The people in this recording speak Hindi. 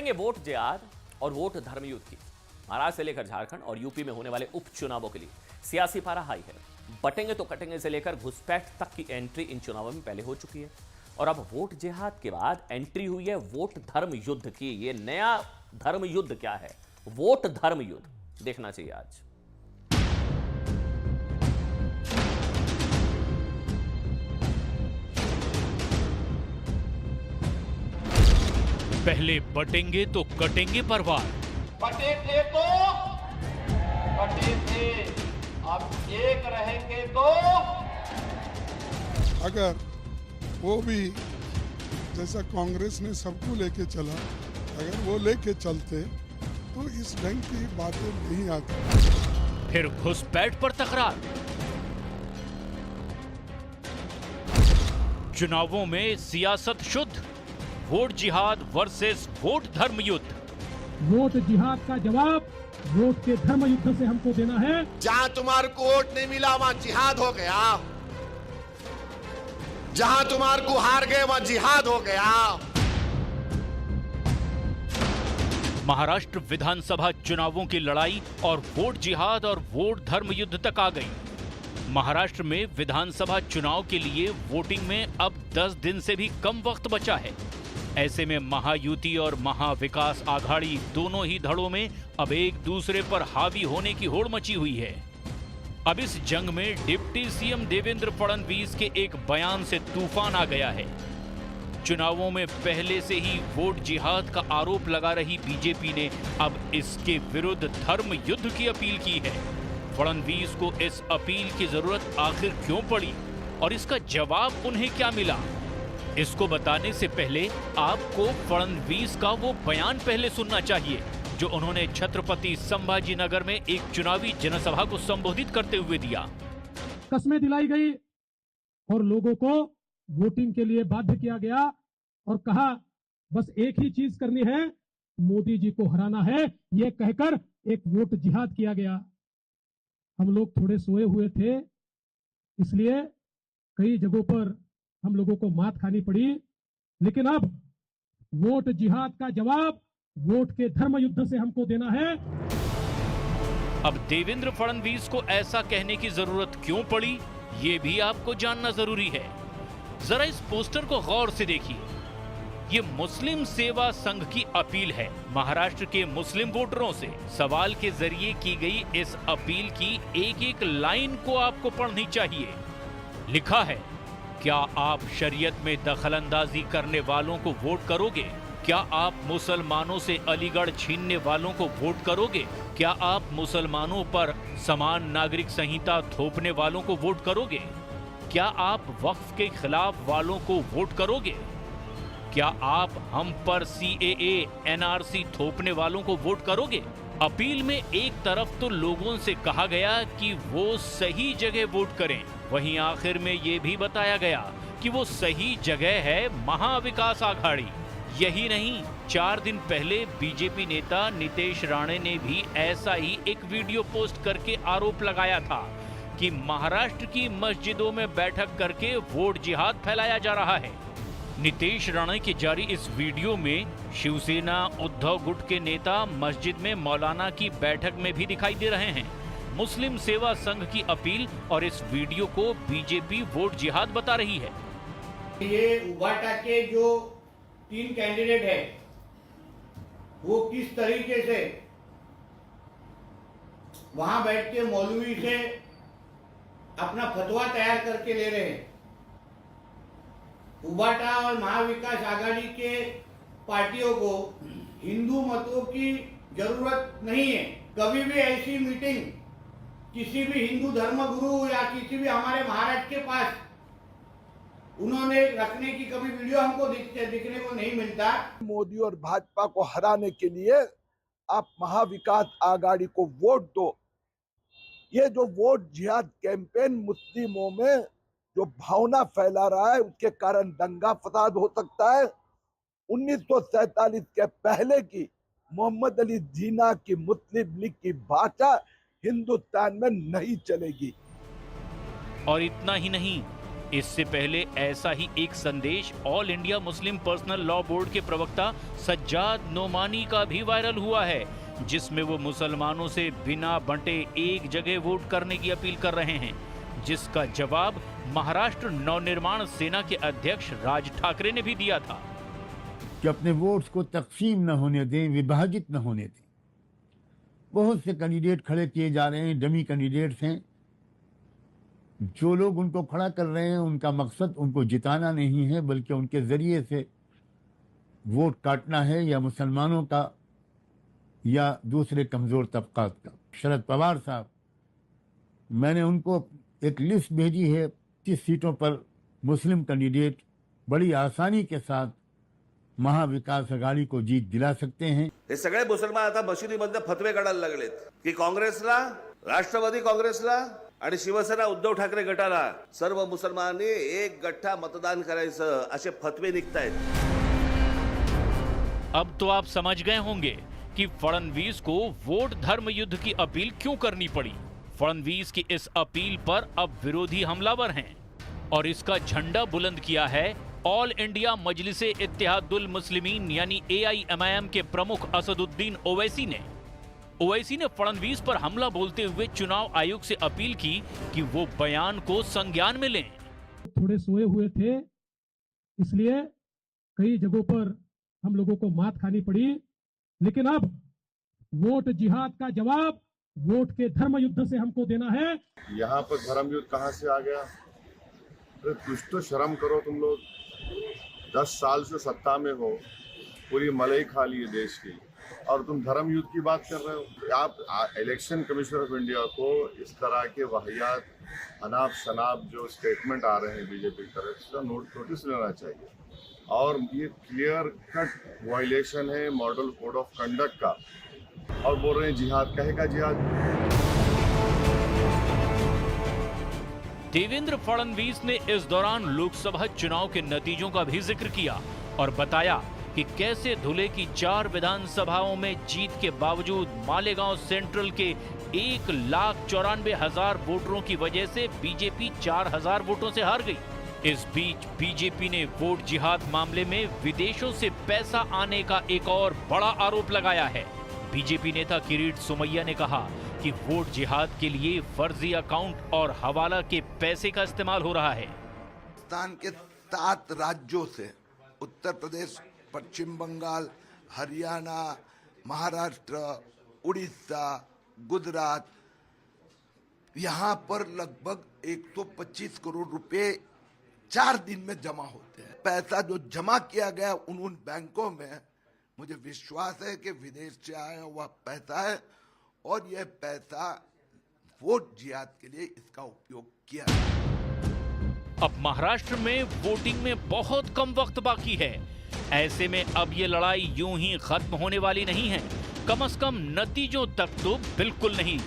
बटेंगे वोट जिहाद और वोट धर्मयुद्ध की। महाराष्ट्र से लेकर झारखंड और यूपी में होने वाले उपचुनावों के लिए सियासी पारा हाई है। बटेंगे तो कटेंगे से लेकर घुसपैठ तक की एंट्री इन चुनावों में पहले हो चुकी है और अब वोट जिहाद के बाद एंट्री हुई है वोट धर्म युद्ध की। ये नया धर्म युद्ध क्या है? वोट धर्म युद्ध देखना चाहिए आज। पहले बटेंगे तो कटेंगे परवार। बटे थे तो बटे थे, अब एक रहेंगे तो। अगर वो भी जैसा कांग्रेस ने सबको लेके चला, अगर वो लेके चलते तो इस ढंग की बातें नहीं आती। फिर घुसपैठ पर तकरार। चुनावों में सियासत शुद्ध, वोट जिहाद वर्सेस वोट धर्म युद्ध। वोट जिहाद का जवाब वोट के धर्म युद्ध से हमको देना है। जहां तुम्हारे को वोट नहीं मिला वहां जिहाद हो गया, जहां तुम्हारे को हार गए वहां जिहाद हो गया। महाराष्ट्र विधानसभा चुनावों की लड़ाई और वोट जिहाद और वोट धर्म युद्ध तक आ गई। महाराष्ट्र में विधानसभा चुनाव के लिए वोटिंग में अब 10 दिन से भी कम वक्त बचा है। ऐसे में महायुति और महाविकास आघाड़ी दोनों ही धड़ों में अब एक दूसरे पर हावी होने की होड़ मची हुई है। अब इस जंग में डिप्टी सीएम देवेंद्र फडणवीस के एक बयान से तूफान आ गया है। चुनावों में पहले से ही वोट जिहाद का आरोप लगा रही बीजेपी ने अब इसके विरुद्ध धर्म युद्ध की अपील की है। फडणवीस को इस अपील की जरूरत आखिर क्यों पड़ी और इसका जवाब उन्हें क्या मिला, इसको बताने से पहले आपको फडणवीस का वो बयान पहले सुनना चाहिए जो उन्होंने छत्रपति संभाजी नगर में एक चुनावी जनसभा को संबोधित करते हुए दिया। कस्में दिलाई गई और लोगों को वोटिंग के लिए बाध्य किया गया और कहा बस एक ही चीज करनी है, मोदी जी को हराना है। यह कहकर एक वोट जिहाद किया गया। हम लोग थोड़े सोए हुए थे, इसलिए कई जगहों पर हम लोगों को मात खानी पड़ी, लेकिन अब वोट जिहाद का जवाब वोट के धर्म युद्ध से हमको देना है। अब देवेंद्र फडणवीस को ऐसा कहने की जरूरत क्यों पड़ी, ये भी आपको जानना जरूरी है। जरा इस पोस्टर को गौर से देखिए। ये मुस्लिम सेवा संघ की अपील है महाराष्ट्र के मुस्लिम वोटरों से। सवाल के जरिए की गई इस अपील की एक एक लाइन को आपको पढ़नी चाहिए। लिखा है, क्या आप शरीयत में दखलंदाजी करने वालों को वोट करोगे? क्या आप मुसलमानों से अलीगढ़ छीनने वालों को वोट करोगे? क्या आप मुसलमानों पर समान नागरिक संहिता थोपने वालों को वोट करोगे? क्या आप वक्फ के खिलाफ वालों को वोट करोगे? क्या आप हम पर CAA NRC थोपने वालों को वोट करोगे? अपील में एक तरफ तो लोगों से कहा गया कि वो सही जगह वोट करें, वहीं आखिर में ये भी बताया गया कि वो सही जगह है महाविकास आघाड़ी। यही नहीं, 4 दिन पहले बीजेपी नेता नितेश राणे ने भी ऐसा ही एक वीडियो पोस्ट करके आरोप लगाया था कि महाराष्ट्र की मस्जिदों में बैठक करके वोट जिहाद फैलाया जा रहा है। नितेश राणे की जारी इस वीडियो में शिवसेना उद्धव गुट के नेता मस्जिद में मौलाना की बैठक में भी दिखाई दे रहे हैं। मुस्लिम सेवा संघ की अपील और इस वीडियो को बीजेपी वोट जिहाद बता रही है। ये उबाटा के जो 3 कैंडिडेट है वो किस तरीके से वहां बैठ के मौलवी से अपना फतवा तैयार करके ले रहे हैं। उबाटा और महाविकास आघाड़ी के पार्टियों को हिंदू मतों की जरूरत नहीं है। कभी भी ऐसी मीटिंग किसी भी हिंदू धर्मगुरु या किसी भी हमारे महाराज के पास उन्होंने रखने की कभी वीडियो हमको दिखने को नहीं मिलता। मोदी और भाजपा को हराने के लिए आप महाविकास आघाड़ी को वोट दो। ये जो वोट जिहाद कैंपेन मुस्लिमों में जो भावना फैला रहा है, उसके कारण दंगा फसाद हो सकता है। 1947 के पहले की मोहम्मद अली जिन्ना की मुस्लिम लीग की भाषा हिंदुस्तान में नहीं चलेगी। और इतना ही नहीं, इससे पहले ऐसा ही एक संदेश all India Muslim personal law board के प्रवक्ता सज्जाद नोमानी का भी वायरल हुआ है, जिसमें वो मुसलमानों से बिना बंटे एक जगह वोट करने की अपील कर रहे हैं, जिसका जवाब महाराष्ट्र नवनिर्माण सेना के अध्यक्ष राज ठाकरे ने भी दिया था कि अपने वोट्स को तकसीम न होने दें, विभाजित न होने दें। बहुत से कैंडिडेट खड़े किए जा रहे हैं, डमी कैंडिडेट्स हैं। जो लोग उनको खड़ा कर रहे हैं उनका मकसद उनको जिताना नहीं है, बल्कि उनके जरिए से वोट काटना है, या मुसलमानों का या दूसरे कमजोर तबकात का। शरद पवार साहब, मैंने उनको एक लिस्ट भेजी है, 30 सीटों पर मुस्लिम कैंडिडेट बड़ी आसानी के साथ महाविकास आघाडी को जीत दिला सकते हैं। हे सगळे मुसलमान आता मशिदीमध्ये फतवे काढायला लागलेत की काँग्रेसला, राष्ट्रवादी काँग्रेसला आणि शिवसेना उद्धव ठाकरे गटाला सर्व मुसलमानांनी एक गठ्ठा मतदान करायचं असे फतवे निघतायत। अब तो आप समझ गए होंगे कि फडणवीस को वोट धर्म युद्ध की अपील क्यों करनी पड़ी। फडणवीस की इस अपील पर अब विरोधी हमलावर हैं और इसका झंडा बुलंद किया है ऑल इंडिया मजलिसे इत्तेहादुल मुस्लिमीन यानी AIMIM के प्रमुख असदुद्दीन ओवैसी ने। ओवैसी ने फडणवीस पर हमला बोलते हुए चुनाव आयोग से अपील की कि वो बयान को संज्ञान में लें। थोड़े सोए हुए थे, इसलिए कई जगहों पर हम लोगों को मात खानी पड़ी, लेकिन अब वोट जिहाद का जवाब वोट के धर्म युद्ध से हमको देना है। यहाँ पर धर्म युद्ध कहाँ से आ गया? तो कुछ तो शर्म करो तुम लोग। 10 साल से सत्ता में हो, पूरी मलाई खा ली है देश की, और तुम धर्म युद्ध की बात कर रहे हो। आप इलेक्शन कमिश्नर ऑफ इंडिया को इस तरह के वाहियात अनाप शनाप जो स्टेटमेंट आ रहे हैं बीजेपी की तरफ से नोटिस लेना चाहिए, और ये क्लियर कट वायलेशन है मॉडल कोड ऑफ कंडक्ट का। और बोल रहे हैं जिहाद, कहेगा जिहाद। देवेंद्र फडणवीस ने इस दौरान लोकसभा चुनाव के नतीजों का भी जिक्र किया और बताया कि कैसे धुले की 4 विधानसभाओं में जीत के बावजूद मालेगांव सेंट्रल के 1,94,000 वोटरों की वजह से बीजेपी 4,000 वोटों से हार गई। इस बीच बीजेपी ने वोट जिहाद मामले में विदेशों से पैसा आने का एक और बड़ा आरोप लगाया है। बीजेपी नेता किरीट सोमैया ने कहा कि वोट जिहाद के लिए फर्जी अकाउंट और हवाला के पैसे का इस्तेमाल हो रहा है। हिंदुस्तान के 7 राज्यों से, उत्तर प्रदेश, पश्चिम बंगाल, हरियाणा, महाराष्ट्र, उड़ीसा, गुजरात, यहाँ पर लगभग 125 करोड़ रुपए 4 दिन में जमा होते हैं। पैसा जो जमा किया गया उन बैंकों में, मुझे विश्वास है कि विदेश से आया हुआ पैसा है, और यह पैसा वोट जिहाद के लिए इसका उपयोग किया है। अब महाराष्ट्र में वोटिंग में बहुत कम वक्त बाकी है। ऐसे में अब ये लड़ाई यूं ही खत्म होने वाली नहीं है, कम से कम नतीजों तक तो बिल्कुल नहीं।